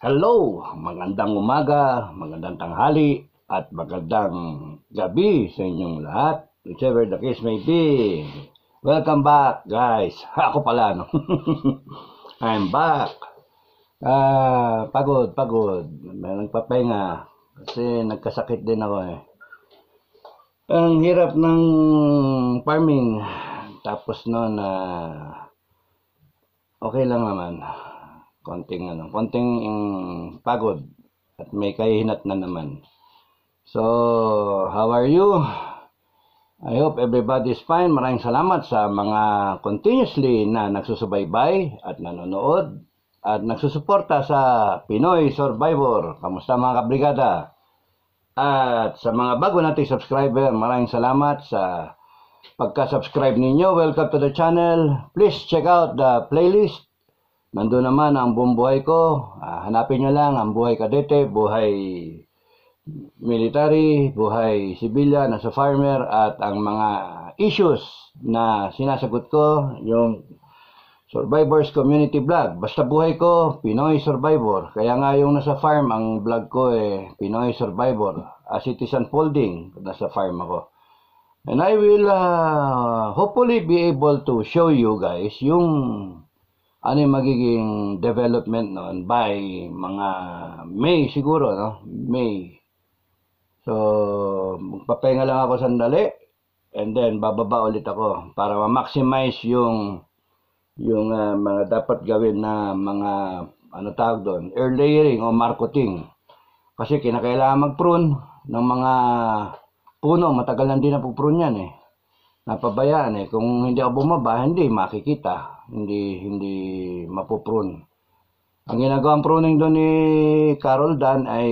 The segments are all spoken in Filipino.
Hello, magandang umaga, magandang tanghali, at magandang gabi sa inyong lahat. Whichever the case may be. Welcome back, guys. Ako pala, no? I'm back. Pagod. May nagpapahinga kasi nagkasakit din ako eh. Ang hirap ng farming. Tapos noon, okay lang naman. Konting pagod at may kahinat na naman. So, how are you? I hope everybody is fine. Maraming salamat sa mga continuously na nagsusubaybay at nanonood at nagsusuporta sa Pinoy Survivor. Kamusta mga kabrigada? At sa mga bago nating subscriber, maraming salamat sa pagka-subscribe ninyo. Welcome to the channel. Please check out the playlist. Nandun naman ang buong buhay ko. Hanapin nyo lang ang buhay kadete, buhay military, buhay civilian, nasa farmer, at ang mga issues na sinasagot ko, yung Survivors Community Vlog. Basta buhay ko, Pinoy Survivor. Kaya nga yung nasa farm, ang vlog ko Pinoy Survivor. As it is unfolding, nasa farm ako. And I will hopefully be able to show you guys yung ano yung magiging development noon by mga May siguro, no? May. So, magpapahinga lang ako sandali and then bababa ulit ako para ma-maximize yung mga dapat gawin na mga ano tawag doon, air layering o marketing. Kasi kinakailangan mag-prune ng mga puno, matagal na din na po-prune yan eh. Napabayaan kung hindi ako bumaba, hindi makikita, hindi mapuprune. Ang ginagawang pruning doon ni Carol Dan ay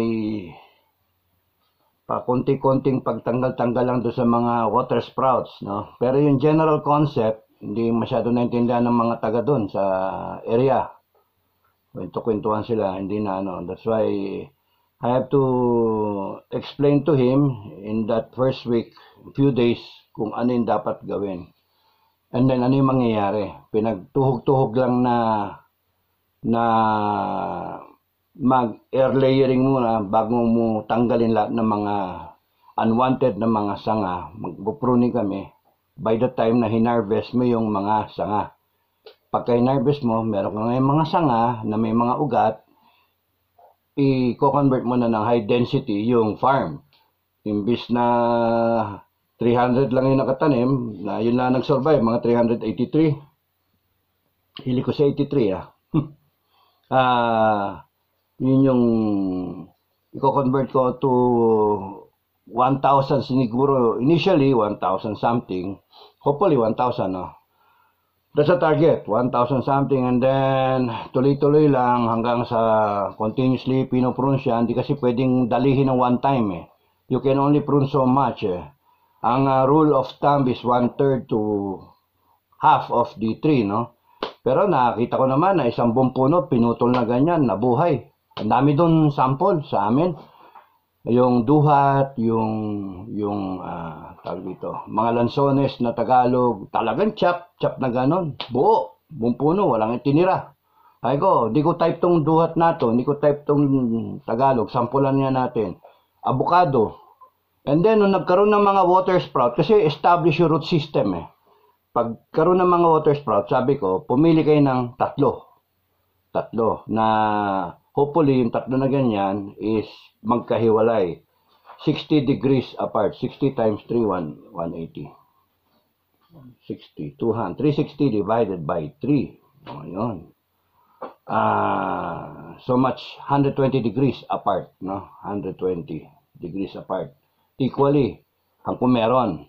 pakunti-kunting pagtanggal-tanggal lang doon sa mga water sprouts, no? Pero yung general concept, hindi masyado naintindihan ng mga taga doon sa area. Kwento-kwentuhan sila, hindi na ano. That's why I have to explain to him in that first week, few days, kung ano yung dapat gawin. And then, ano yung mangyayari? Pinagtuhog-tuhog lang na mag-air layering muna bago mo tanggalin lahat ng mga unwanted na mga sanga. Magpupruning kami by the time na hinarvest mo yung mga sanga. Pagka hinarvest mo, meron kang mga sanga na may mga ugat, i-convert mo na ng high density yung farm. Imbis na 300 lang yung nakatanim, na yun lang nag-survive, mga 383. Hili ko sa 83 yun yung i-convert ko to 1,000 siguro. Initially, 1,000 something. Hopefully, 1,000, no? That's a target, 1,000 something, and then tuloy-tuloy lang hanggang sa continuously pinoprune siya. Hindi kasi pwedeng dalihin ng one time You can only prune so much Ang rule of thumb is 1/3 to half of the tree, no? Pero nakita ko naman na isang buong puno, pinutol na ganyan, nabuhay. Ang dami doon sample sa amin. Yung duhat, yung tawag dito, mga lansones na Tagalog, talagang chap na ganon. Buong puno, walang itinira. Ay ko, di ko type tong duhat na to, di ko type tong Tagalog, sampulan niya natin. Avocado. And then, nung nagkaroon ng mga water sprout, kasi establish yung root system Pagkaroon ng mga water sprout, sabi ko, pumili kayo ng tatlo na hopefully yung tatlo na ganyan is magkahiwalay. 60 degrees apart. 60 times 3, 180. 60, 200. 360 divided by 3. Ayun. So much, 120 degrees apart, no? 120 degrees apart. Equally, ang kung meron.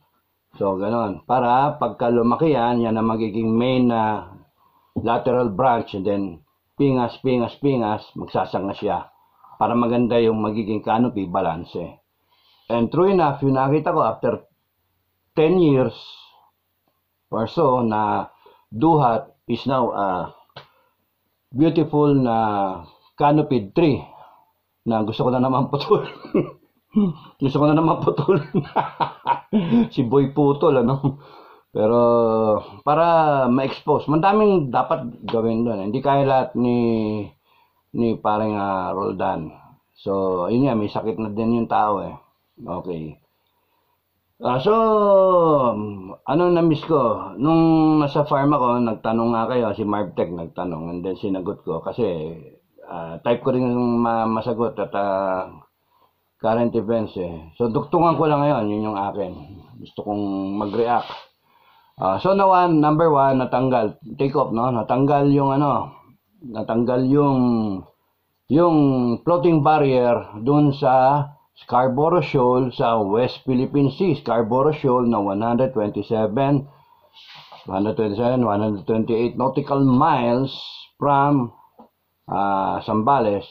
So, ganon. Para pagka lumaki yan ang magiging main na lateral branch, and then pingas, magsasanga siya. Para maganda yung magiging canopy balance And true enough, yung nakita ko after 10 years or so na duhat is now a beautiful na canopy tree na gusto ko na naman putol. Gusto ko na naman putol. Si Boy Putol, ano? Pero para ma-expose, madaming dapat gawin doon. Hindi kaya lahat ni ni parang Roldan. So, yun nga, may sakit na din yung tao eh. Okay. So, ano na-miss ko? Nung nasa farm ako, nagtanong nga kayo, si Marvtech nagtanong, and then sinagot ko, kasi type ko rin masagot at current events eh. So, dugtungan ko lang ngayon, yun yung akin. Gusto kong mag-react. So, number one, natanggal. Take off, no? Natanggal yung yung floating barrier dun sa Scarborough Shoal sa West Philippine Sea. Scarborough Shoal na 128 nautical miles from Zambales.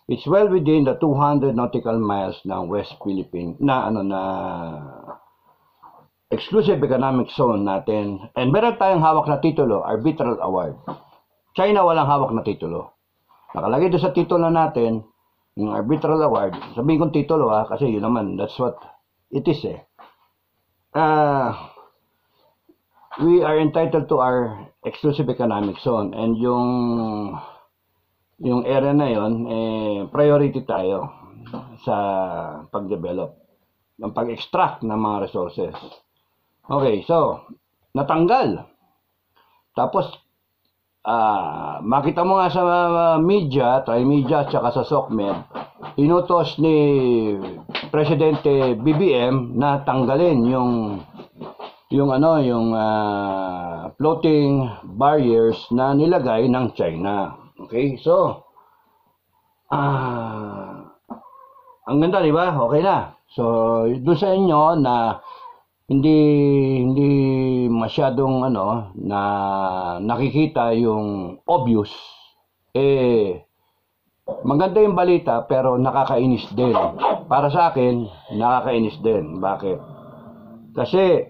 It's well within the 200 nautical miles ng West Philippine na exclusive economic zone natin. And meron tayong hawak na titulo, arbitral award. China walang hawak na titulo. Nakalagay doon sa titulo natin, yung arbitral award, sabihin kong titulo kasi yun naman, that's what it is eh. We are entitled to our exclusive economic zone, and yung area na yun, priority tayo sa pag-develop, ng pag-extract ng mga resources. Okay, so, natanggal. Tapos, makita mo nga sa media, Trimedia at saka sa SOCMED, inutos ni Presidente BBM na tanggalin yung floating barriers na nilagay ng China. Okay, so ang ganda, di ba? Okay na. So, doon sa inyo na hindi masyadong na nakikita yung obvious, maganda yung balita pero nakakainis din. Para sa akin, nakakainis din. Bakit? Kasi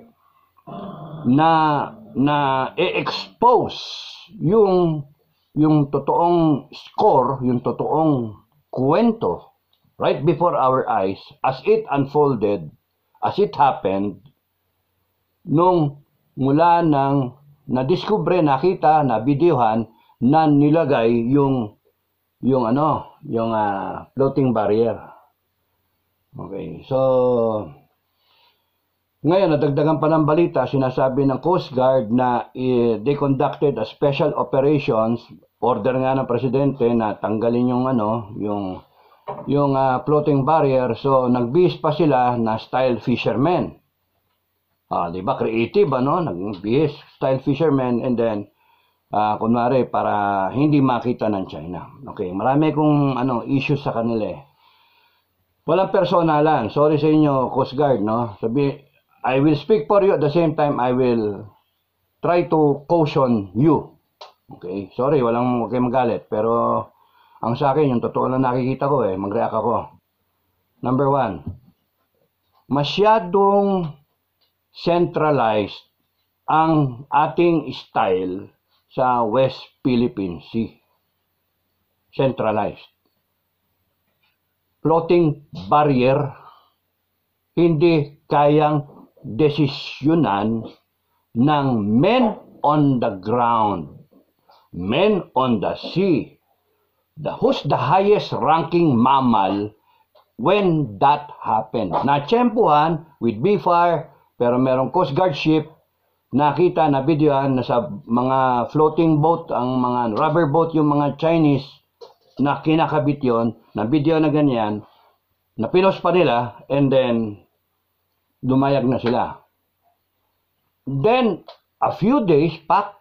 expose yung totoong score, yung totoong kwento right before our eyes as it unfolded, as it happened, nung mula nang nadiskubre, nakita, nabidyohan na nilagay yung floating barrier. Okay, so ngayon nadagdagan pa ng balita, sinasabi ng Coast Guard na they conducted a special operations, order nga ng presidente na tanggalin yung floating barrier. So nagbihis pa sila na style fishermen. Di ba? Creative, nagbihis, style fishermen, and then, kunwari, para hindi makita ng China. Okay, marami kong, issues sa kanila eh. Walang personalan. Sorry sa inyo, Coast Guard, I will speak for you, at the same time, I will try to caution you. Okay, sorry, huwag kayong magalit, pero, ang sa akin, yung totoo na nakikita ko mag-react ako. Number one, masyadong centralized ang ating style sa West Philippine Sea. Centralized. Floating barrier, hindi kayang desisyonan ng men on the ground, men on the sea. Who's the highest ranking mammal when that happened? Natsyempuhan with BFAR, pero merong Coast Guard ship, nakita na videoan na sa mga floating boat, ang mga rubber boat, yung mga Chinese, na kinakabit yon, na video na ganyan, na pinos pa nila, and then, dumayag na sila. Then, a few days, back,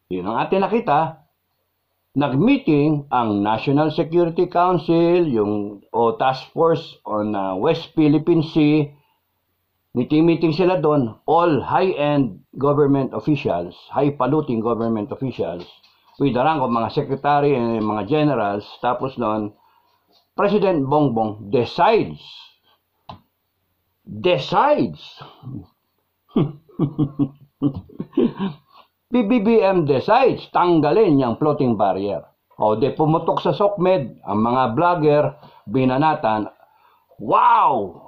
yun ang atin nakita, nag-meeting ang National Security Council, Task Force on West Philippine Sea, meeting sila doon, all high-end government officials, high-polluting government officials, with the rank of mga secretary and mga generals. Tapos noon, President Bongbong decides, PBBM decides, tanggalin yung floating barrier. De pumutok sa SOCMED, ang mga vlogger, binanatan, wow!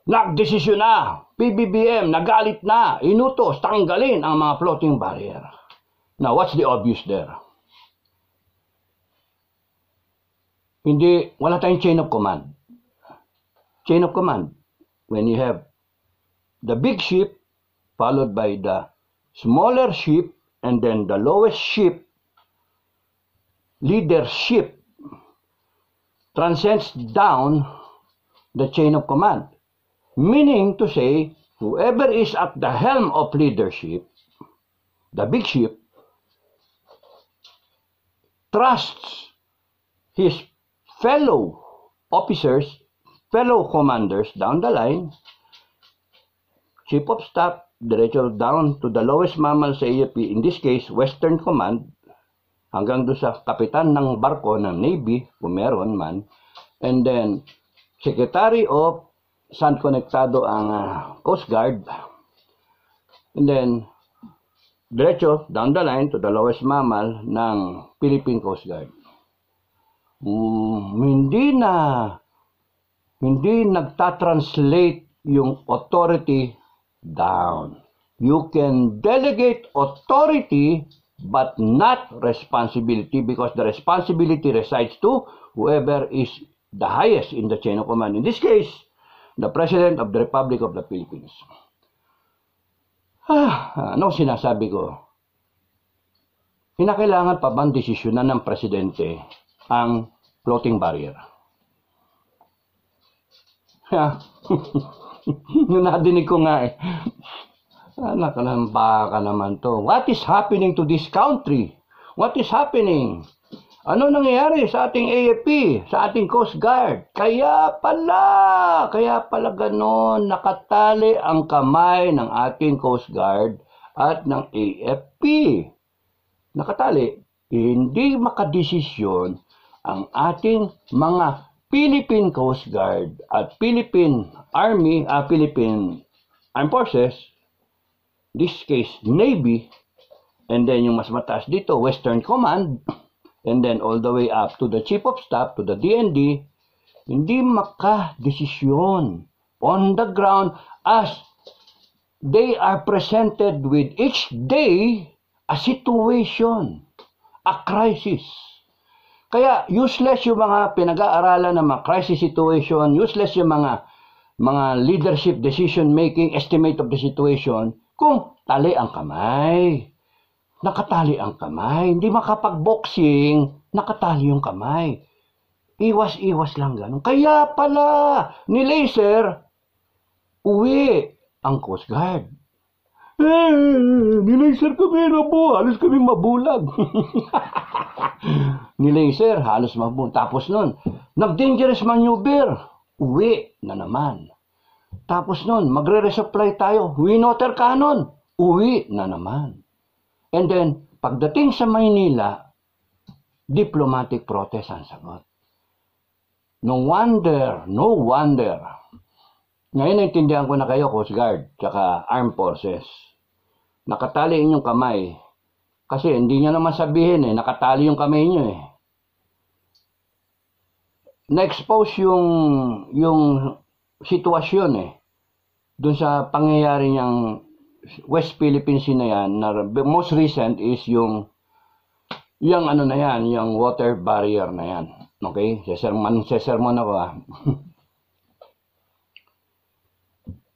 Nagdesisyon na, PBBM, nagalit na, inutos, tanggalin ang mga floating barrier. Now, what's the obvious there? wala tayong chain of command. Chain of command, when you have the big ship followed by the smaller ship and then the lowest ship, leadership transcends down the chain of command. Meaning to say, whoever is at the helm of leadership, the big ship, trusts his fellow officers, fellow commanders down the line, chief of staff, diretso down to the lowest mammal sa AFP, in this case, Western Command, hanggang doon sa kapitan ng barko ng Navy, kung meron man, and then, Secretary of saan konektado ang Coast Guard, and then, diretso down the line to the lowest mammal ng Philippine Coast Guard. Hindi nagtatranslate yung authority down. You can delegate authority but not responsibility, because the responsibility resides to whoever is the highest in the chain of command. In this case, the President of the Republic of the Philippines. Ano sinasabi ko? Kinakailangan pa bang desisyonan ng Presidente ang floating barrier? Yung nadinig ko nga eh. Anak ng baka naman to. What is happening to this country? What is happening? Ano nangyayari sa ating AFP, sa ating Coast Guard? Kaya pala ganon, nakatali ang kamay ng ating Coast Guard at ng AFP. Nakatali, hindi makadesisyon ang ating mga Philippine Coast Guard at Philippine Army, Philippine Armed Forces, this case Navy, and then yung mas mataas dito, Western Command, and then all the way up to the Chief of Staff, to the DND, hindi makadesisyon on the ground as they are presented with each day a situation, a crisis. Kaya useless yung mga pinag-aaralan ng mga crisis situation, useless yung mga leadership decision making, estimate of the situation, kung tali ang kamay. Nakatali ang kamay. Hindi makapag-boxing, nakatali yung kamay. Iwas-iwas lang ganun. Kaya pala, ni-laser, uwi ang Coast Guard. Ni-laser kami na po, halos kami mabulag. Ni-laser, halos mabulag. Tapos nun, nag-dangerous maneuver, uwi na naman. Tapos nun, magre-resupply tayo, water cannon, uwi na naman. And then, pagdating sa Maynila, diplomatic protest ang sagot. No wonder. Ngayon, naintindihan ko na kayo, Coast Guard, tsaka Armed Forces. Nakatali inyong kamay. Kasi hindi nyo naman sabihin nakatali yung kamay nyo Na-expose yung sitwasyon dun sa pangyayari niyang West Philippine Sea na yan, na most recent is yung water barrier na yan. Okay? Sesermon ako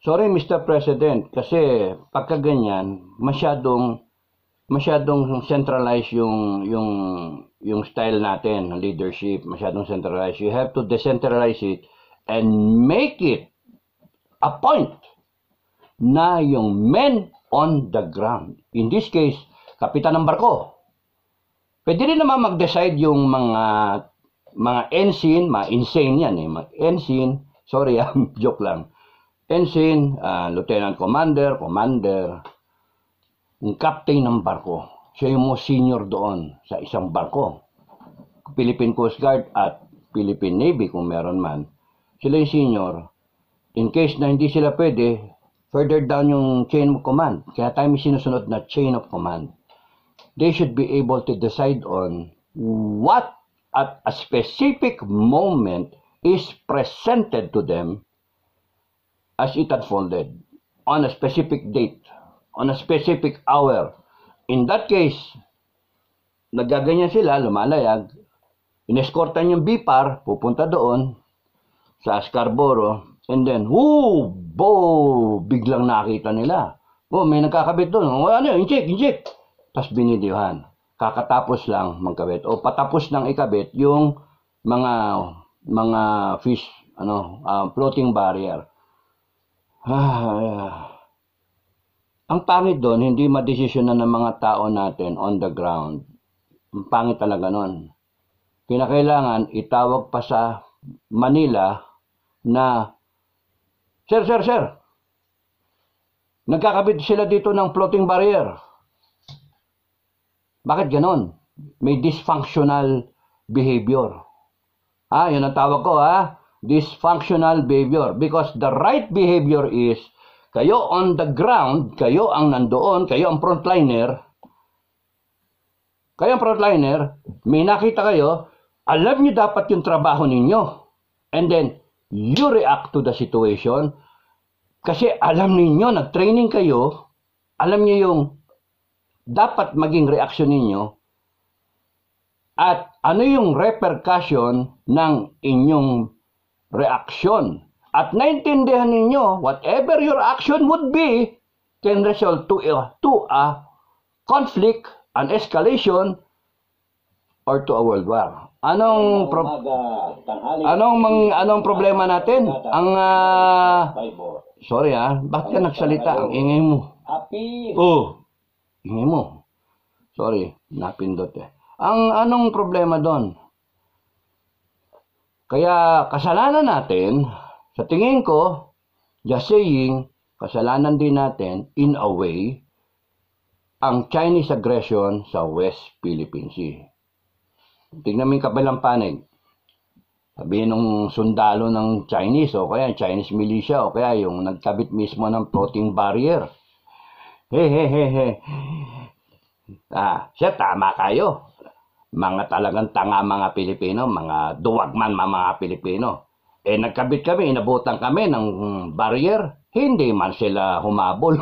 Sorry, Mr. President, kasi pagka ganyan, masyadong centralized yung style natin, ng leadership, masyadong centralized. You have to decentralize it and make it a point na yung men on the ground. In this case, kapitan ng barko. Pwede rin naman mag-decide yung mga ensign, insane yan ensign, sorry joke lang. Ensign, lieutenant commander, yung captain ng barko. Siya yung most senior doon sa isang barko. Philippine Coast Guard at Philippine Navy kung meron man. Sila yung senior. In case na hindi sila pwede, further down yung chain of command. Kaya tayo may sinusunod na chain of command. They should be able to decide on what at a specific moment is presented to them as it unfolded on a specific date, on a specific hour. In that case, nagaganyan sila, lumalayag, inescortan yung BIPAR, pupunta doon sa Scarborough, and then, biglang nakita nila. May nagkakabit doon. Ano, inject. Tapos binidyohan. Kakatapos lang magkabit. O patapos ng ikabit yung mga fish, floating barrier. Ang pangit doon, hindi madesisyonan ng mga tao natin on the ground. Ang pangit talaga nun. Kinakailangan itawag pa sa Manila na, Sir, nagkakabit sila dito ng floating barrier. Bakit ganon? May dysfunctional behavior. Yun ang tawag ko, dysfunctional behavior. Because the right behavior is, kayo on the ground, kayo ang nandoon, kayo ang frontliner, may nakita kayo, alam niyo dapat yung trabaho ninyo. And then, you react to the situation. Kasi alam niyo, nag-training kayo, alam niyo yung dapat maging reaksyon ninyo, at ano yung repercussion ng inyong reaksyon. At naintindihan ninyo, whatever your action would be, can result to a conflict, an escalation, or to a world war. Anong problema natin? Sorry bakit ka nagsalita? Ang ingay mo. Ingay mo. Sorry, napindot anong problema doon? Kaya kasalanan natin, sa tingin ko, just saying, kasalanan din natin, in a way, ang Chinese aggression sa West Philippine Sea. Tingnan mo yung kabilang panig. Sabihin ng sundalo ng Chinese, o kaya Chinese militia, o kaya yung nagkabit mismo ng floating barrier. Siya, tama kayo. Mga talagang tanga mga Pilipino, mga duwagman mga Pilipino. Nagkabit kami, inabutan kami ng barrier, hindi man sila humabol.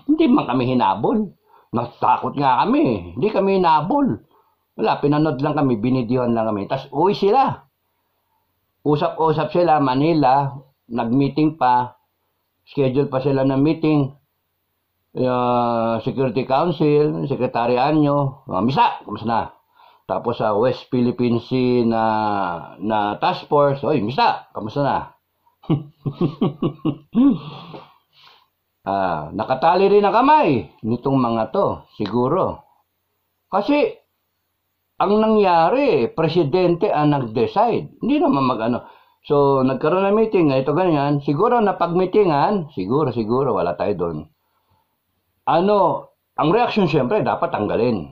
Hindi man kami hinabol. Natakot nga kami, hindi kami hinabol. Wala, pinanood lang kami, binidyohan lang kami. Tapos uwi sila. Usap-usap sila, Manila, nag-meeting pa, schedule pa sila ng meeting. Security Council, Secretary Anyo, Misa, kamusta na? Tapos sa West Philippine Sea na task force, Misa, kamusta na? Nakatali rin ang kamay nitong mga to, siguro. Kasi, ang nangyari, presidente ang nag-decide. Hindi naman So, nagkaroon ng meeting, ito ganyan. Siguro napag-meetingan, siguro, wala tayo doon. Ang reaction syempre, dapat tanggalin.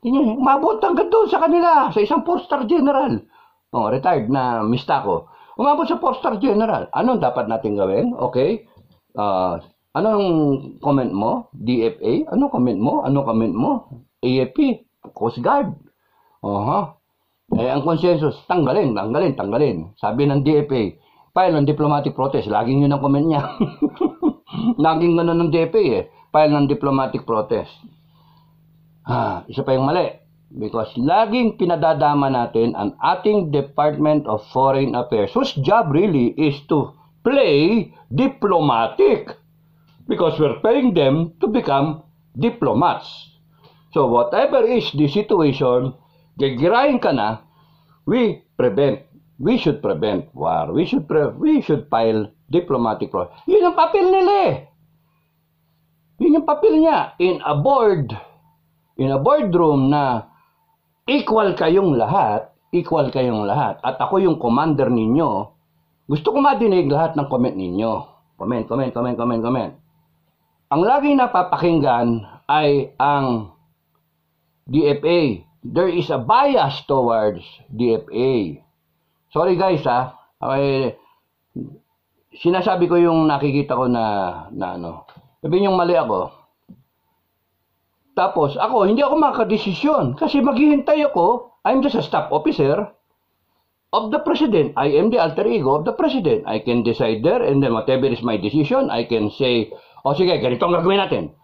Umabot hanggang doon sa kanila, sa isang 4-star general. Retired na mista ko. Umabot sa 4-star general. Anong dapat natin gawin? Okay. Anong comment mo? DFA? Anong comment mo? AFP? Coast Guard. Ang consensus, tanggalin. Sabi ng DFA, file ng diplomatic protest. Laging yun ang comment niya. Laging ganun ng DFA file ng diplomatic protest. Isa pa yung mali. Because laging pinadadama natin ang ating Department of Foreign Affairs, whose job really is to play diplomatic. Because we're paying them to become diplomats. So whatever is the situation, gagirahin ka na, we should prevent war. We should file diplomatic protest. Yun ang papel nila Yun yung papel niya in a boardroom na equal kayong lahat, at ako yung commander ninyo. Gusto ko madinig lahat ng comment ninyo. Comment. Ang laging napapakinggan ay ang DFA. There is a bias towards DFA. Sorry guys Okay, sinasabi ko yung nakikita ko na sabihin yung mali ako. Tapos hindi ako makadesisyon kasi maghihintay ako. I'm just a staff officer of the president. I am the alter ego of the president. I can decide there, and then whatever is my decision, I can say, sige, ganito ang gagawin natin.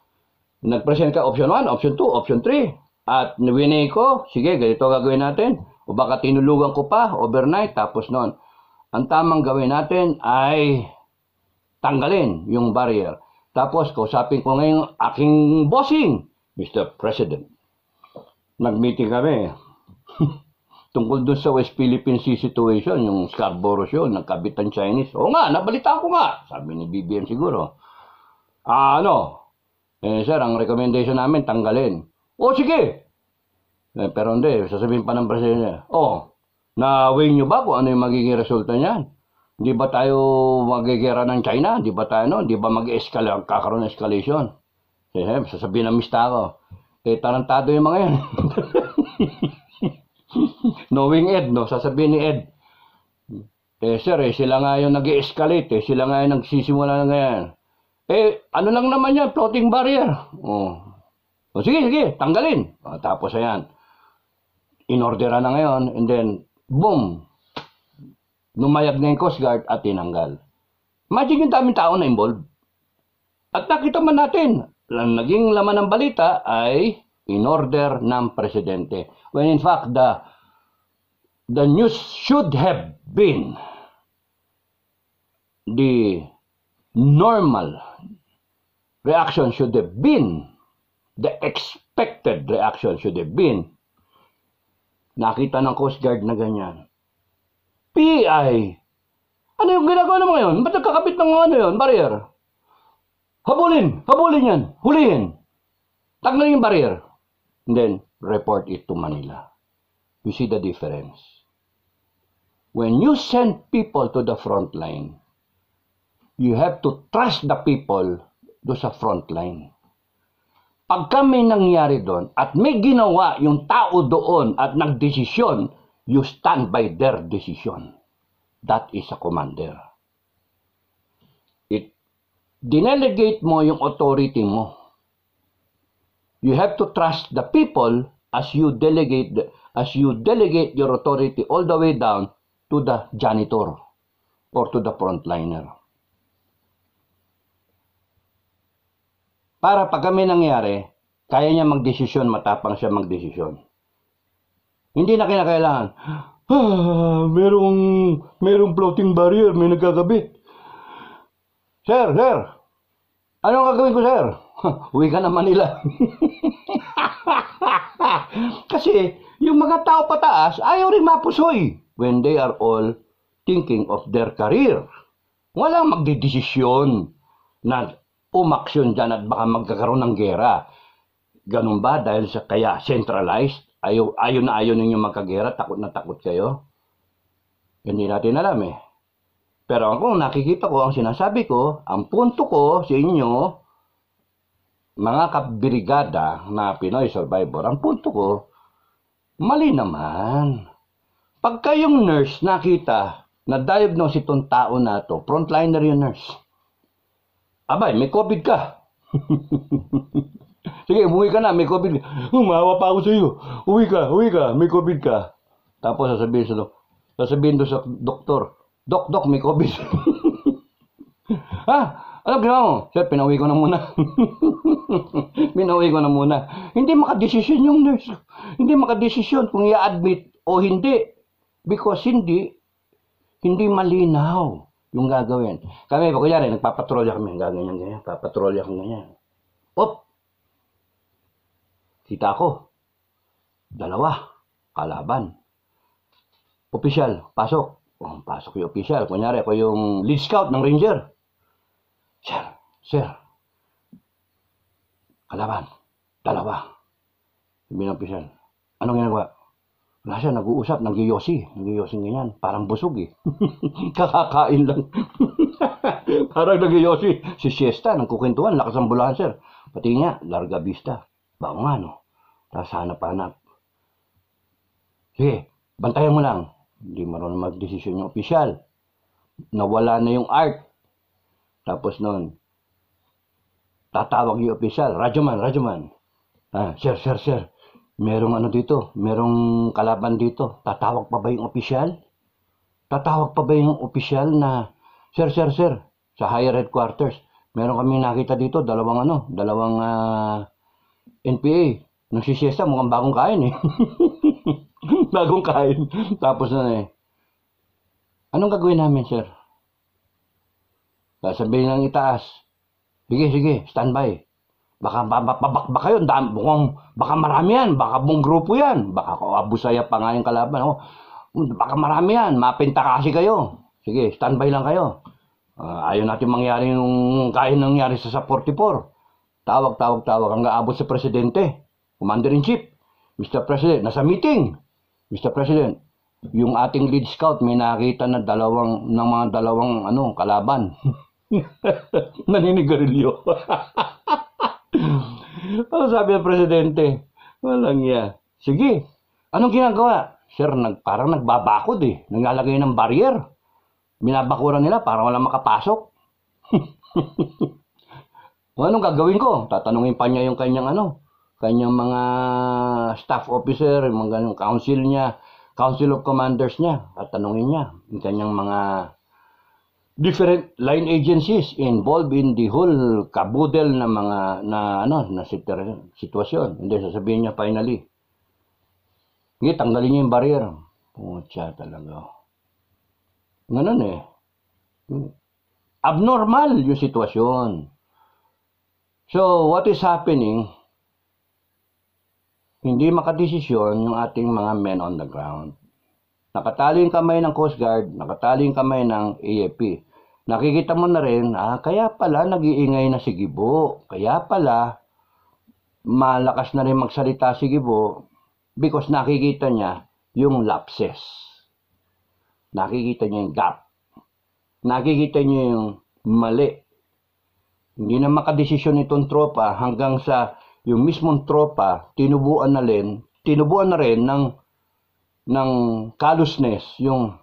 Nag-present ka option 1, option 2, option 3. At winay ko, sige, ganito gagawin natin. O baka tinulugan ko pa overnight, tapos noon. Ang tamang gawin natin ay tanggalin yung barrier. Tapos, kausapin ko ngayon aking bossing, Mr. President. Nag-meeting kami tungkol dun sa West Philippine Sea situation, yung Scarborough Shoal, nagkabit ang Chinese. Oo nga, nabalitaan ko nga, sabi ni BBM siguro. Sir, ang recommendation namin, tanggalin. O sige. Pero hindi, sasabihin pa ng Presidente, na-weigh nyo ba kung ano yung magiging resulta niyan? Hindi ba tayo magigera ng China? Hindi ba tayo, Hindi ba mag-escalate, kakaroon ng escalation? Sasabihin ng mista ko, tarantado yung mga yan. Knowing Ed, sasabihin ni Ed, sir, sila nga yung nag-escalate, sila nga yung nagsisimula na ngayon. Ano lang naman yan, floating barrier. Sige, tanggalin. Tapos ayan, in-ordera na ngayon, and then, boom, numayag na yung Coast Guard at tinanggal. Imagine yung daming tao na involved. At nakita man natin, naging laman ng balita ay in-order ng Presidente. When in fact, the news should have been the normal reaction should have been, the expected reaction should have been, nakita ng Coast Guard na ganyan. PI, ano yung ginagawa naman ngayon? Ba't nagkakabit ng barrier? Habulin yan, hulihin. Tanggalin yung barrier. And then, report it to Manila. You see the difference. When you send people to the front line, you have to trust the people do sa front line. Pagka may nangyari doon at may ginawa yung tao doon at nagdesisyon, you stand by their decision. That is a commander. Dinelegate mo yung authority mo. You have to trust the people as you delegate your authority all the way down to the janitor or to the frontliner. Para pag kami nangyari, kaya niya magdesisyon, matapang siya magdesisyon. Hindi na kinakailangan, merong floating barrier, may nagkakabit. Sir, anong gagawin ko, sir? Uwi ka na Manila. Kasi, yung mga tao pataas, ayaw rin mapusoy when they are all thinking of their career. Walang magdidesisyon na umaksyon dyan at baka magkakaroon ng gera. Ganun ba? Dahil sa kaya centralized, ayaw ninyo magkagera, takot na takot kayo? Hindi natin alam eh. Pero kung nakikita ko, ang sinasabi ko, ang punto ko sa inyo, mga kabrigada na Pinoy Survivor, ang punto ko, mali naman. Pagka yung nurse nakita na diagnose itong tao na to, frontliner yung nurse. Abay, may COVID ka. Sige, umuwi ka na, may COVID ka. Umawa pa ako sa iyo. Uwi ka, may COVID ka. Tapos sasabihin doon sa doktor, Dok, may COVID. Ha? Ano ginawa mo? Sir, pinauwi ko na muna. Hindi makadesisyon yung nurse. Hindi makadesisyon kung i-admit o hindi. Because hindi malinaw yung gagawin. Kami, kunyari, nagpapatrolya kami. Ganyan. Papatrolya kami ganyan. Kita ko. 2. Kalaban. Opisyal, pasok. Pasok yung opisyal. Kunyari, ako yung lead scout ng ranger. Sir. Kalaban. 2. Sabi ng opisyal. Anong ginagawa? Wala siya, nag-uusap, nag-yosi ganyan. Parang busog eh. Kakakain lang. Parang nag-yosi. Si siesta, nagkukwentuhan, lakas ang bulahan, sir. Pati niya, larga vista. Bako nga, no? Tapos hanap-hanap. Sige, bantayan mo lang. Hindi marunong mag-desisyon yung opisyal. Nawala na yung art. Tapos noon, tatawag yung opisyal. Radyoman. Sir. Merong dito? Merong kalaban dito. Tatawag pa ba yung opisyal? Na, Sir. Sa higher headquarters. Meron kami nakita dito, dalawang NPA. Nung sisiesta, mukhang bagong kain eh. Bagong kain. Tapos na eh. Anong gagawin namin, sir? Sabihin lang itaas. Sige, standby. Baka yun. Baka marami yan. Baka buong grupo yan. Baka abusaya pa nga yung kalaban. Oh, baka marami yan. Mapinta kasi kayo. Sige, standby lang kayo. Ayaw natin mangyari yung kaya nangyari sa 44. Tawag hanggang abot sa presidente. Commander-in-Chief. Mr. President, nasa meeting. Mr. President, yung ating lead scout may nakita na mga dalawang kalaban. Naninigarilyo. Ano sabi ng presidente? Walang iya. Sige, anong ginagawa? Sir, parang nagbabakod eh. Naglalagay ng barrier. Binabakuran nila para walang makapasok. Anong gagawin ko? Tatanungin pa niya yung kanyang mga staff officer, yung mga council niya, council of commanders niya. Tatanungin niya yung kanyang mga different line agencies involved in the whole kabudel na mga sitwasyon. Hindi, sasabihin niya finally, hindi, tanggalin niyo yung barrier. Pucha talaga. Ganun eh. Abnormal yung sitwasyon. So, what is happening? Hindi makadesisyon yung ating mga men on the ground. Nakatali yung kamay ng Coast Guard, nakatali yung kamay ng AFP. Nakikita mo na rin, kaya pala nag-iingay na si Gibo. Kaya pala malakas na rin magsalita si Gibo because nakikita niya yung lapses. Nakikita niya yung gap. Nakikita niya yung mali. Hindi na makadesisyon itong tropa hanggang sa yung mismong tropa tinubuan na rin ng callousness, yung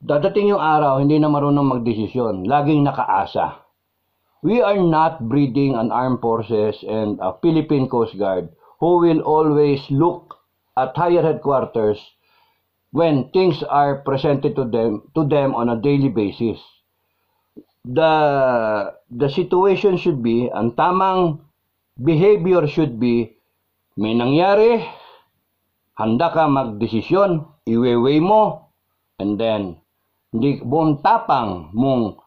dadating yung araw hindi na marunong magdesisyon, laging nakaasa. We are not breeding an armed forces and a Philippine Coast Guard who will always look at higher headquarters when things are presented to them on a daily basis. The situation should be, ang tamang behavior should be, may nangyari, handa ka magdesisyon, iweweigh mo, and then, hindi buong tapang mong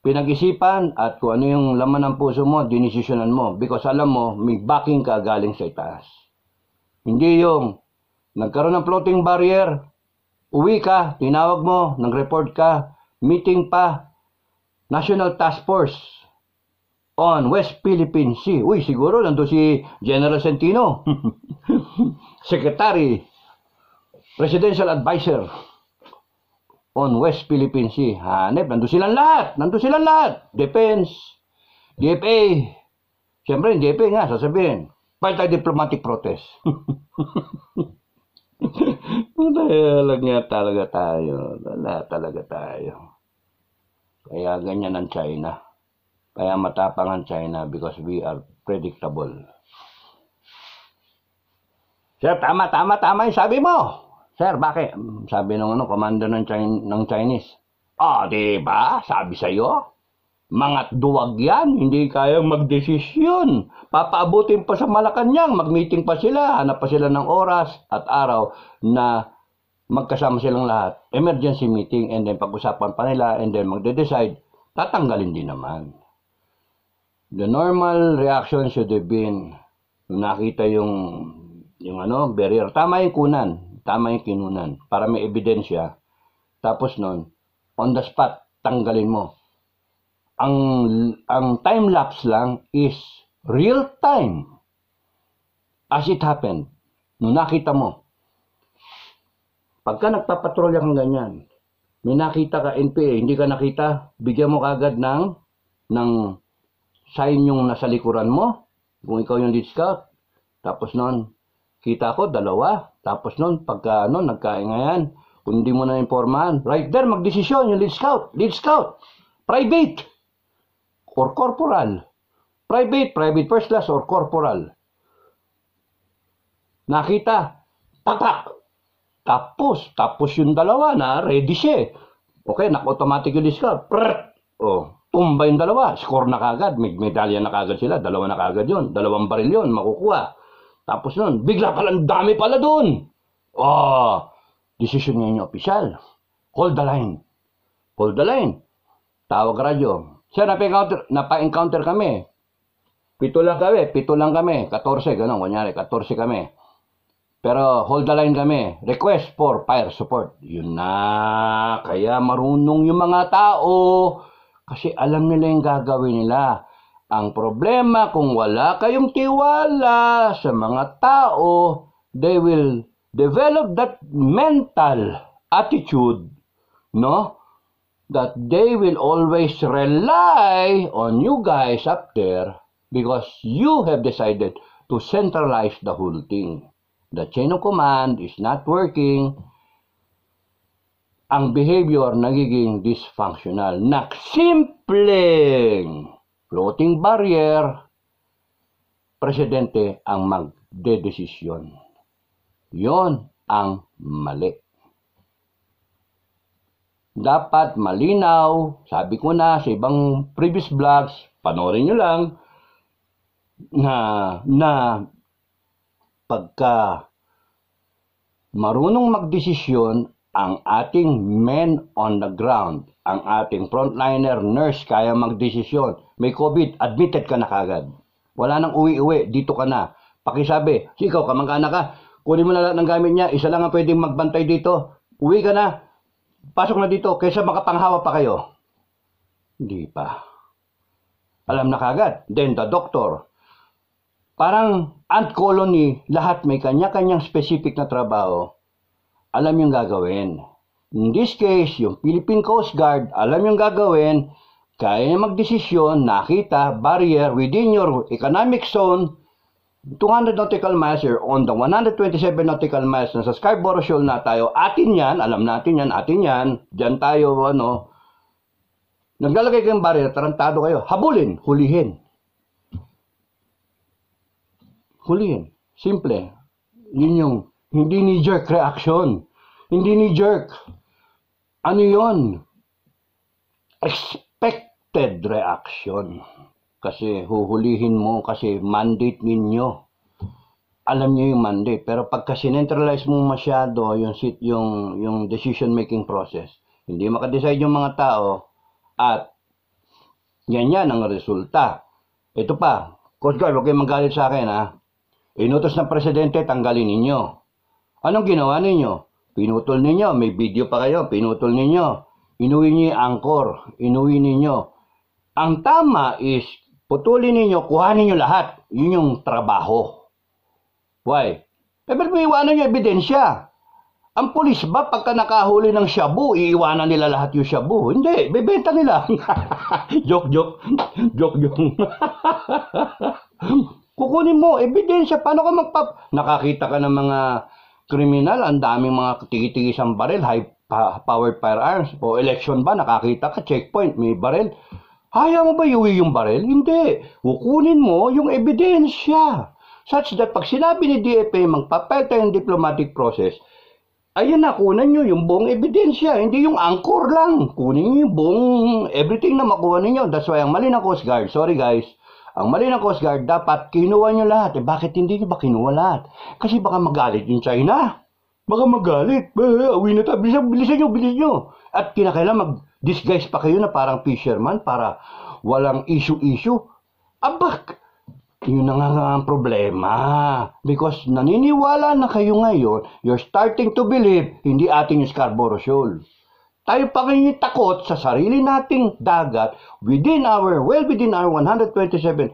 pinag-isipan at kung ano yung laman ng puso mo, dinesisyonan mo. Because alam mo, may backing ka galing sa itaas. Hindi yung, nagkaroon ng floating barrier, uwi ka, tinawag mo, nag-report ka, meeting pa, National Task Force on West Philippine Sea. Uy, siguro nandun si General Centino. Secretary, Presidential Advisor on West Philippine Sea. Hanep, nandun silang lahat. Defense, DFA. Siyempre, DFA nga, sasabihin. File tayo diplomatic protest. Wala talaga tayo. Kaya ganyan ang China. Kaya matapang ang China because we are predictable. Sir, tama yung sabi mo. Sir, bakit? Sabi ng commander ng Chinese. Diba? Sabi sa'yo. Mga duwag yan, hindi kayang magdesisyon. Papaabutin pa sa Malacanang, mag-meeting pa sila, hanap pa sila ng oras at araw na magkasama silang lahat. Emergency meeting and then pag-usapan pa nila and then magde-decide, tatanggalin din naman. The normal reaction should have been, nakita yung barrier. Tama yung kunan, tama yung kinunan para may ebidensya. Tapos nun, on the spot, tanggalin mo. Ang time lapse lang is real time. As it happened, nung nakita mo, pagka nagpapatrolya kang ganyan, may nakita ka NPA, hindi ka nakita, bigyan mo kagad ng sign yung nasa likuran mo, kung ikaw yung lead scout. Tapos nun, kita ko, 2. Tapos nun, pagka nagkaingayan, kung hindi mo na informahan, right there, magdesisyon yung lead scout, private, or corporal. Private first class or corporal. Nakita, tatak. Tapos yung 2 na ready siya. Okay, naka-automatic yung lead scout. tumba yung dalawa, score na kagad, may medalya na kagad sila, dalawa na kagad yun, 2 baril yun, makukuha. Tapos nun, bigla palang dami pala dun. Decision niya yung opisyal. Hold the line. Hold the line. Tawag radyo. Sir, napa-encounter kami. 7 lang kami, 14, gano'n, kunyari, 14 kami. Pero hold the line kami. Request for fire support. Yun na. Kaya marunong yung mga tao. Kasi alam nila yung gagawin nila. Ang problema, kung wala kayong tiwala sa mga tao, they will develop that mental attitude, no? That they will always rely on you guys up there because you have decided to centralize the whole thing. The chain of command is not working. Ang behavior nagiging dysfunctional. Simpleng floating barrier, presidente ang magdedesisyon. Yon ang mali. Dapat malinaw, sabi ko na sa ibang previous vlogs, panoorin nyo lang, na pagka marunong magdesisyon ang ating men on the ground, ang ating frontliner nurse kaya magdesisyon. May COVID, admitted ka na kagad. Wala nang uwi-uwi, dito ka na. Pakisabi, ikaw, kamangkana ka, kunin mo na lahat ng gamit niya, isa lang ang pwedeng magbantay dito, uwi ka na, pasok na dito, kaysa makapanghawa pa kayo. Hindi pa. Alam na kagad. Then the doctor, parang ant colony, lahat may kanya-kanyang specific na trabaho. Alam yung gagawin. In this case, yung Philippine Coast Guard, alam yung gagawin, kaya niya magdesisyon, nakita, barrier within your economic zone, 200 nautical miles or on the 127 nautical miles na sa Scarborough Shoal na tayo, atin yan, alam natin yan, atin yan, dyan tayo, naglalagay kayong barrier, tarantado kayo, habulin, hulihin. Hulihin. Simple. Yun yung hindi knee-jerk reaction. Hindi knee-jerk. Ano yun? Expected reaction. Kasi huhulihin mo kasi mandate ninyo. Alam niyo yung mandate. Pero pagka sinentralize mo masyado yung decision-making process, hindi makadecide yung mga tao at yan ang resulta. Ito pa, Coast Guard, huwag kayong magalit sa akin ha. Inutos ng presidente, tanggalin ninyo. Anong ginawa ninyo? Pinutol ninyo, may video pa kayo, pinutol ninyo. Inuwi niyo yung anchor, inuwi ninyo. Ang tama is, putulin ninyo, kuhanin niyo lahat. Yun yung trabaho. Why? Ba't may iwanan yung ebidensya? Ang pulis ba, pagka nakahuli ng shabu, iiwanan nila lahat yung shabu? Hindi, bebenta nila. Joke. Kukunin mo, ebidensya, paano ka nakakita ka ng mga kriminal, ang daming mga tigi-tigisang baril, high-powered firearms, o election ba, nakakita ka, checkpoint, may baril. Haya mo ba iuwi yung baril? Hindi. Kukunin mo yung ebidensya. Such that pag sinabi ni DFA, magpapel tayong diplomatic process, ayun na, kunan nyo yung buong ebidensya, hindi yung anchor lang. Kunin nyo yung buong everything na makuha ninyo. That's why ang mali ng Coast Guard, sorry guys, ang mali ng Coast Guard, dapat kinuha nyo lahat. Bakit hindi nyo ba kinuha lahat? Kasi baka magalit yung China. Baka magalit. Awin na tayo. Bilisan nyo. At kinakailan mag-disguise pa kayo na parang fisherman para walang issue. Abak! Yun na nga ang problema. Because naniniwala na kayo ngayon, you're starting to believe hindi atin yung Scarborough Shoal. Tayo pa kayo takot sa sarili nating dagat within our 127, 200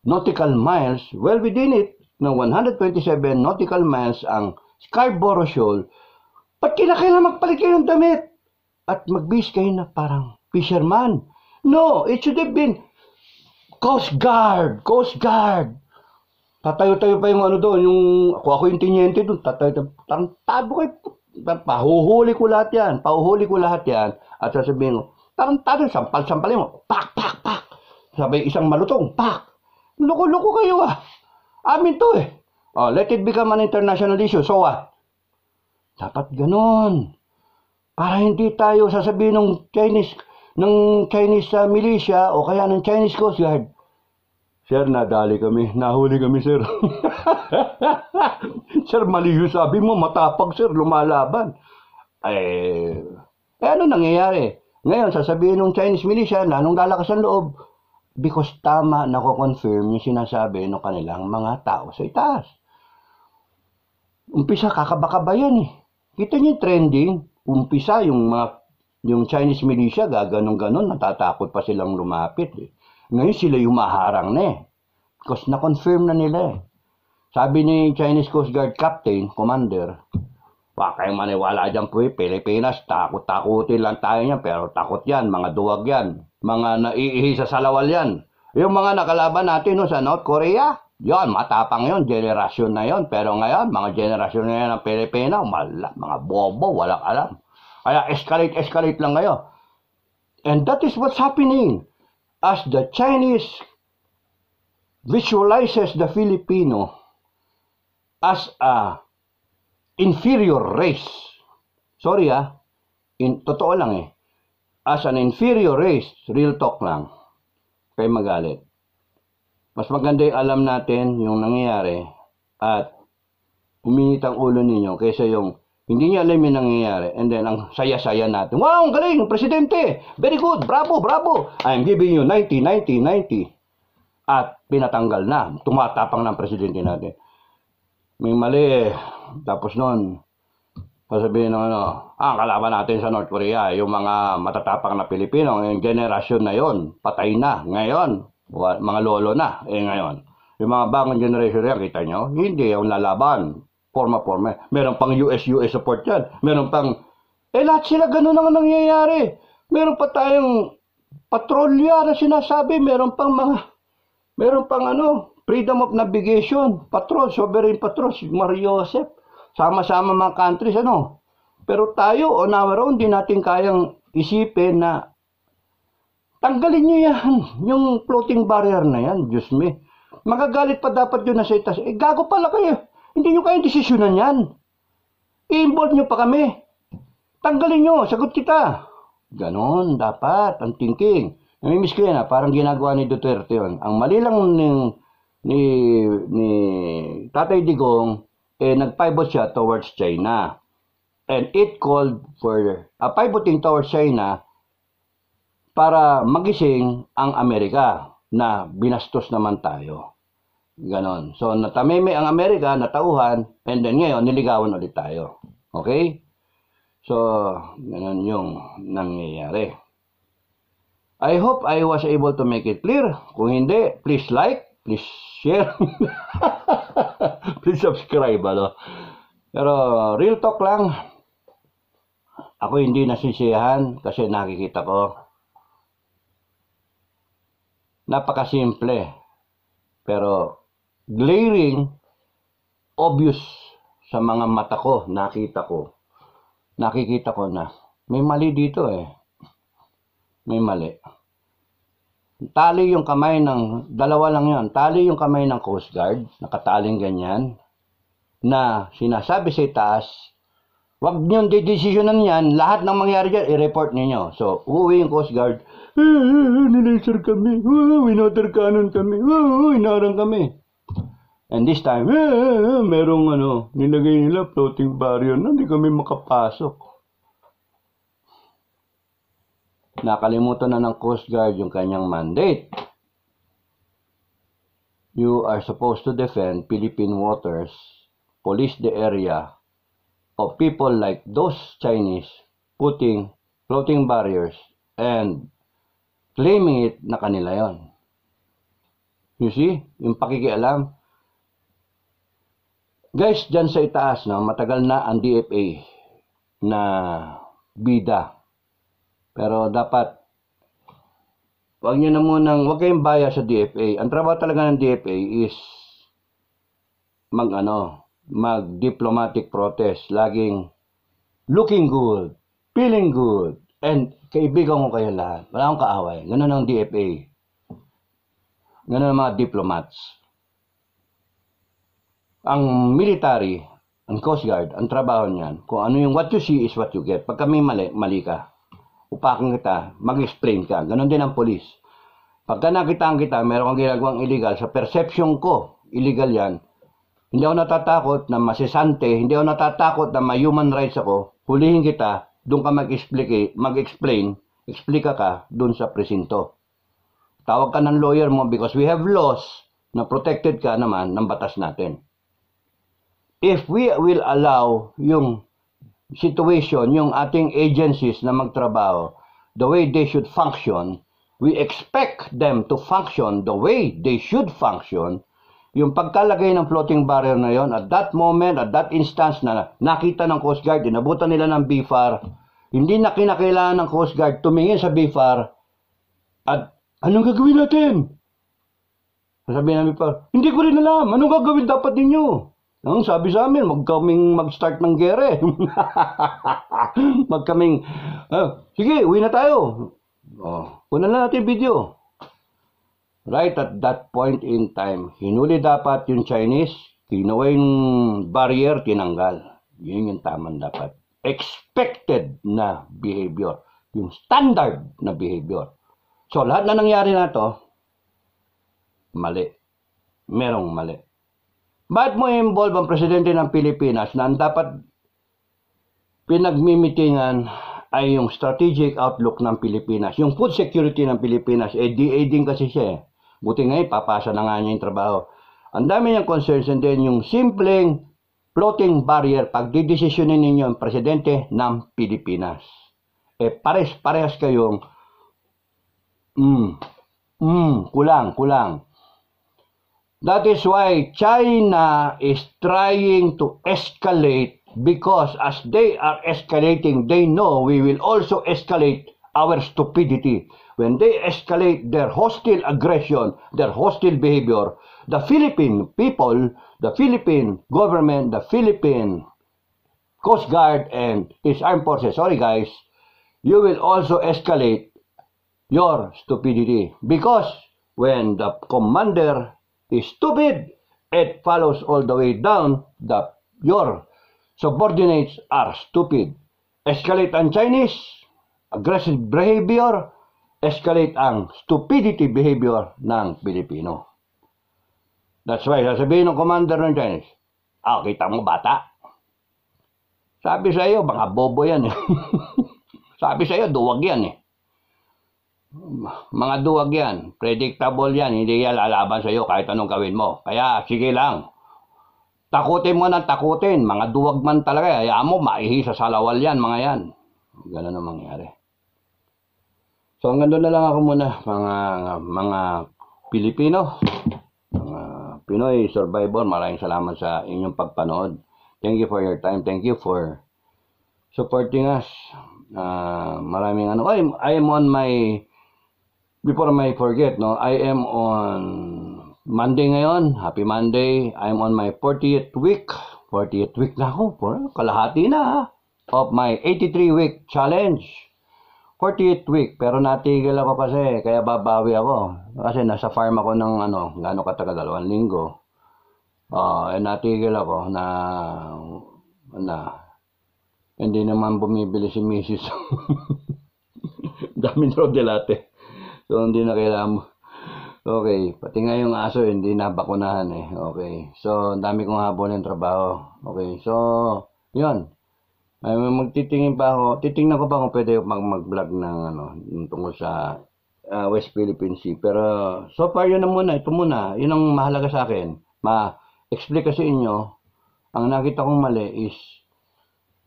nautical miles, well within it, na 127 nautical miles ang Scarborough Shoal. Ba't kinakailangan magpalit kayo ng damit? At magbihis kayo na parang fisherman? No, it should have been Coast Guard. Tatayo-tayo pa yung doon, ako yung tiniente doon, tatayo, tarantado kayo. Pahuhuli ko lahat yan. At sasabihin ko, tarantado, sampal-sampalin mo. Pak. Sabi, isang malutong, pak. Loko-loko kayo Amin to let it become an international issue. So what? Dapat ganun. Para hindi tayo sasabihin ng Chinese, ng Chinese militia o kaya ng Chinese Coast Guard. Sir, nadali kami. Nahuli kami, sir. Sir, mali yung sabi mo. Matapag, sir. Lumalaban. Ano nangyayari? Ngayon, sasabihin ng Chinese militia na nung lalakas ang loob, because tama nako-confirm yung sinasabi ng kanilang mga tao sa itaas. Umpisa, kakabakaba yan eh. Kita niyo yung trending. Umpisa, yung Chinese militia, gaganong-ganon, natatakot pa silang lumapit eh. Ngayon sila yung maharang na eh. Because na-confirm na nila eh. Sabi ni Chinese Coast Guard Captain, Commander, wag kayong maniwala dyan po eh, Pilipinas, takot-takutin lang tayo niyan, pero takot yan, mga duwag yan, mga naiihi sa salawal yan. Yung mga nakalaban natin no, sa North Korea, yon matapang yon, generasyon na yon. Pero ngayon, mga generasyon na yan ng Pilipino, mga bobo, walang alam. Kaya escalate lang kayo. And that is what's happening. As the Chinese visualizes the Filipino as a inferior race. Sorry totoo lang eh. As an inferior race, real talk lang. Kaya magalit. Mas maganda yung alam natin yung nangyayari at uminit ang ulo ninyo kaysa yung hindi niya alam yung nangyayari and then ang saya-saya natin. Wow, ang galing, presidente! Very good, bravo, bravo! I'm giving you 90, 90, 90. At pinatanggal na, tumatapang ng presidente natin. May mali tapos nun, sasabihin ng ang kalaban natin sa North Korea, yung mga matatapang na Pilipino, yung generasyon na yon, patay na. Ngayon, mga lolo na, ngayon. Yung mga bagong generation yan, kita nyo, hindi yung lalaban. Forma. Meron pang US support yan. Meron pang, lahat sila ganun ang nangyayari. Meron pa tayong patrolya na sinasabi. Meron pang freedom of navigation, patrol, sovereign patrol, Mario Joseph. Sama-sama mga countries, Pero tayo, on our own, di natin kayang isipin na tanggalin nyo yan, yung floating barrier na yan, Diyos me. Magagalit pa dapat yun na sa itas. Gago pala kayo. Hindi nyo kayang desisyonan yan. I-involve nyo pa kami. Tanggalin nyo, sagot kita. Ganon, dapat, ang thinking. Namimiss ko yan parang ginagawa ni Duterte yun. Ang mali lang ni Tatay Digong, nag-pivot siya towards China. And it called for pivoting towards China para magising ang Amerika na binastos naman tayo. Ganon. So, natameme ang Amerika, natauhan, and then ngayon, niligawan ulit tayo. Okay? So, ganon yung nangyayari. I hope I was able to make it clear. Kung hindi, please like, please share, please subscribe. Pero, real talk lang, ako hindi nasisiyahan kasi nakikita ko napakasimple pero glaring obvious sa mga mata ko, nakikita ko na may mali dito may mali. Tali yung kamay ng dalawa lang yan, tali yung kamay ng Coast Guard, nakataling ganyan na sinasabi sa itaas, wag nyo desisyonan yan, lahat ng mangyari dyan, i-report ninyo. So, uuwi yung Coast Guard, nilaser kami, winoter cannon kami, inarang kami. And this time, merong nilagay nila floating barrier na hindi kami makapasok. Nakalimutan na ng Coast Guard yung kanyang mandate. You are supposed to defend Philippine waters, police the area of people like those Chinese putting floating barriers and claiming it na kanila yon. You see, yung pakikialam. Guys, dyan sa itaas, matagal na ang DFA na bida. Pero dapat, wag kayong baya sa DFA. Ang trabaho talaga ng DFA is mag-diplomatic protest. Laging looking good, feeling good, and kaibigan ko kayo lahat. Wala akong kaaway. Ganun ang DFA. Ganun ang mga diplomats. Ang military, ang Coast Guard, ang trabaho niyan, kung ano yung what you see is what you get. Pag kami mali, mali ka. upakan kita, mag-explain ka. Ganon din ang polis. Pagka nakitaan kita, meron kang ginagawang illegal, sa perception ko, illegal yan, hindi ako natatakot na masisante, hindi ako natatakot na may human rights ako, hulihin kita, doon ka mag-explain, explika ka doon sa presinto. Tawag ka ng lawyer mo because we have laws na protected ka naman ng batas natin. If we will allow yung situation, yung ating agencies na magtrabaho, the way they should function, we expect them to function the way they should function. Yung pagkalagay ng floating barrier na yon, at that moment, at that instance na nakita ng Coast Guard, inabutan nila ng BFAR, hindi na kinakailangan ng Coast Guard tumingin sa BFAR at anong gagawin natin? Sabi namin pa, hindi ko rin alam, anong gagawin dapat ninyo? Ang sabi sa amin, mag-start ng gere. Sige, uwi na tayo. Kunan na natin video. Right at that point in time, hinuli dapat yung Chinese, kinuha yung barrier, tinanggal. Yun yung tamang dapat. Expected na behavior. Yung standard na behavior. So, lahat na nangyari na to, mali. Merong mali. Bakit mo involve ang presidente ng Pilipinas na ang dapat pinagmimitingan ay yung strategic outlook ng Pilipinas. Yung food security ng Pilipinas, DA din kasi siya eh. Buti ngayon, papasa na nga niya yung trabaho. Ang dami niyang concerns and then yung simpleng floating barrier, pagdidesisyonin ninyo ang presidente ng Pilipinas. Parehas kayong kulang. That is why China is trying to escalate because as they are escalating, they know we will also escalate our stupidity. When they escalate their hostile aggression, their hostile behavior, the Philippine people, the Philippine government, the Philippine Coast Guard and its armed forces, sorry guys, you will also escalate your stupidity. Because when the commander is stupid, it follows all the way down that your subordinates are stupid. Escalate ang Chinese, aggressive behavior, escalate ang stupidity behavior ng Pilipino. That's why, sasabihin ng commander ng Chinese, kita mo bata? Sabi sa iyo, mga bobo yan eh. Sabi sa iyo, duwag yan eh. Mga duwag yan, predictable yan, hindi yan lalaban sa iyo kahit anong gawin mo. Kaya, sige lang. Takutin mo ng takutin, mga duwag man talaga, hayaan mo, maihi sa salawal yan, mga yan. Ganun ang mangyari. So hanggang doon na lang ako muna, mga Pilipino, mga Pinoy survivor, maraming salamat sa inyong pagpanood. Thank you for your time. Thank you for supporting us. Maraming I am on my, before I forget, I am on Monday ngayon. Happy Monday. I am on my 40th week. 40th week na ako. Kalahati na of my 83-week challenge. 40th week, pero natigil ako kasi, kaya babawi ako. Kasi nasa farm ako ng gaano katagal, 2 linggo. Natigil ako na hindi naman bumibili si Mrs. Daming rodelate. So, hindi na kailangan mo. Okay, pati nga yung aso, hindi na bakunahan eh. Okay, so, dami kong habol ng trabaho. Okay, so, yun. Ay, titingnan ko pa kung pwede mag-vlog ng tungkol sa West Philippine Sea. Pero so far yun na muna, ito muna. Yun ang mahalaga sa akin. Ma-explain sa inyo, ang nakita kong mali is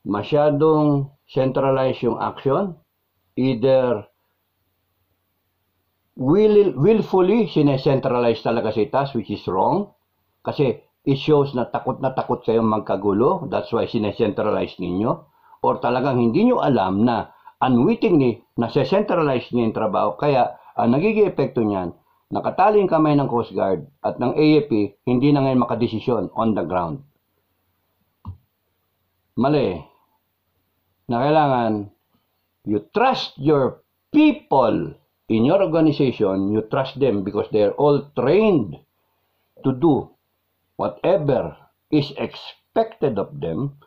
masyadong centralized yung action. Either willfully sinecentralize talaga si task, which is wrong. Kasi it shows na takot kayong magkagulo. That's why sinecentralize ninyo. Or talagang hindi nyo alam na unwittingly nase-centralize niyo yung trabaho. Kaya ang nagiging epekto niyan, nakataling kamay ng Coast Guard at ng AFP, hindi na ngayon makadesisyon on the ground. Mali. Na kailangan you trust your people in your organization. You trust them because they're all trained to do whatever is expected of them,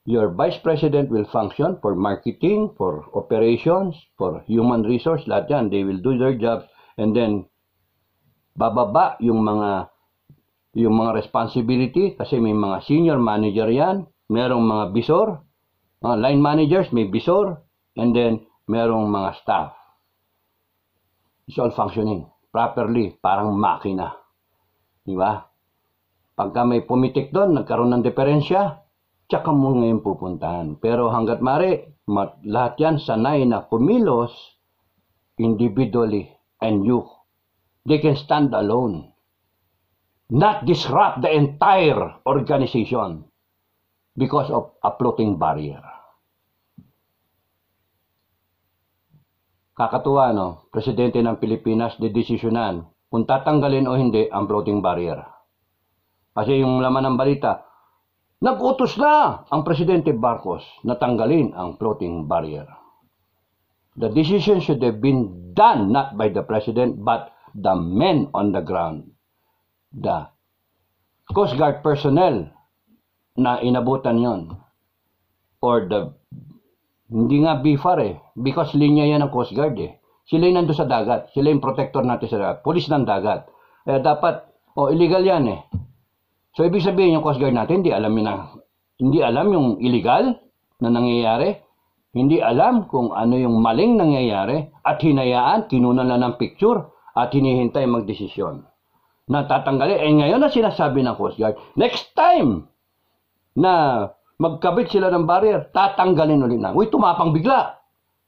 Your vice president will function for marketing, for operations, for human resource, lahat yan. They will do their jobs, and then bababa yung mga responsibility kasi may mga senior manager yan, merong mga bisor, line managers, may bisor, and then merong mga staff. It's all functioning properly, parang makina. Di ba? Pagka may pumitik doon, nagkaroon ng diferensya, tsaka mo ngayon pupuntahan. Pero hanggat mari, lahat yan sanay na kumilos individually, and they can stand alone. Not disrupt the entire organization because of a floating barrier. Kakatuwa, no? Presidente ng Pilipinas, dedesisyonan kung tatanggalin o hindi ang floating barrier. Kasi yung laman ng balita, nag-utos na ang Presidente Marcos na tanggalin ang floating barrier. The decision should have been done not by the President but the men on the ground. The Coast Guard personnel na inabutan yon, or hindi nga BFAR because linya yan ng Coast Guard Sila yung nandun sa dagat, sila yung protector natin sa dagat, police ng dagat. Dapat, illegal yan So ibig sabihin yung Coast Guard natin, hindi alam yung illegal na nangyayari, hindi alam kung ano yung maling nangyayari, at hinayaan, kinunan lang ng picture, at hinihintay magdesisyon na tatanggalin. Ngayon na sinasabi ng Coast Guard, next time na magkabit sila ng barrier, tatanggalin ulit na. Uy, tumapang bigla.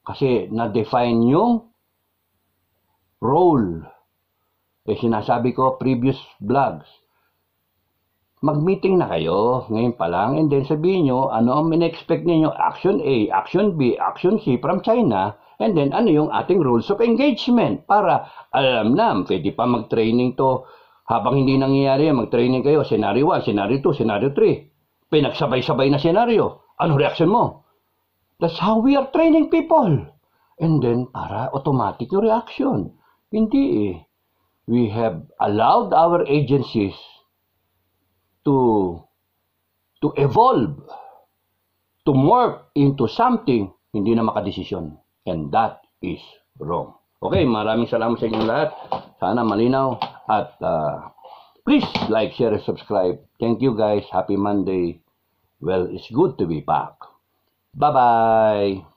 Kasi na-define yung role. Sinasabi ko, previous vlogs, mag-meeting na kayo ngayon pa lang, and then sabihin nyo, ano ang min-expect ninyo, action A, action B, action C from China, and then ano yung ating rules of engagement para alam na, pwede pa mag-training to. Habang hindi nangyayari, mag-training kayo, scenario 1, scenario 2, scenario 3. Pinagsabay-sabay na scenario. Ano reaction mo? That's how we are training people. And then, para automatic yung reaction. Hindi We have allowed our agencies to evolve, to morph into something hindi na makadesisyon. And that is wrong. Okay, maraming salamat sa inyong lahat. Sana malinaw. At please like, share, and subscribe. Thank you guys. Happy Monday. Well, it's good to be back. Bye-bye.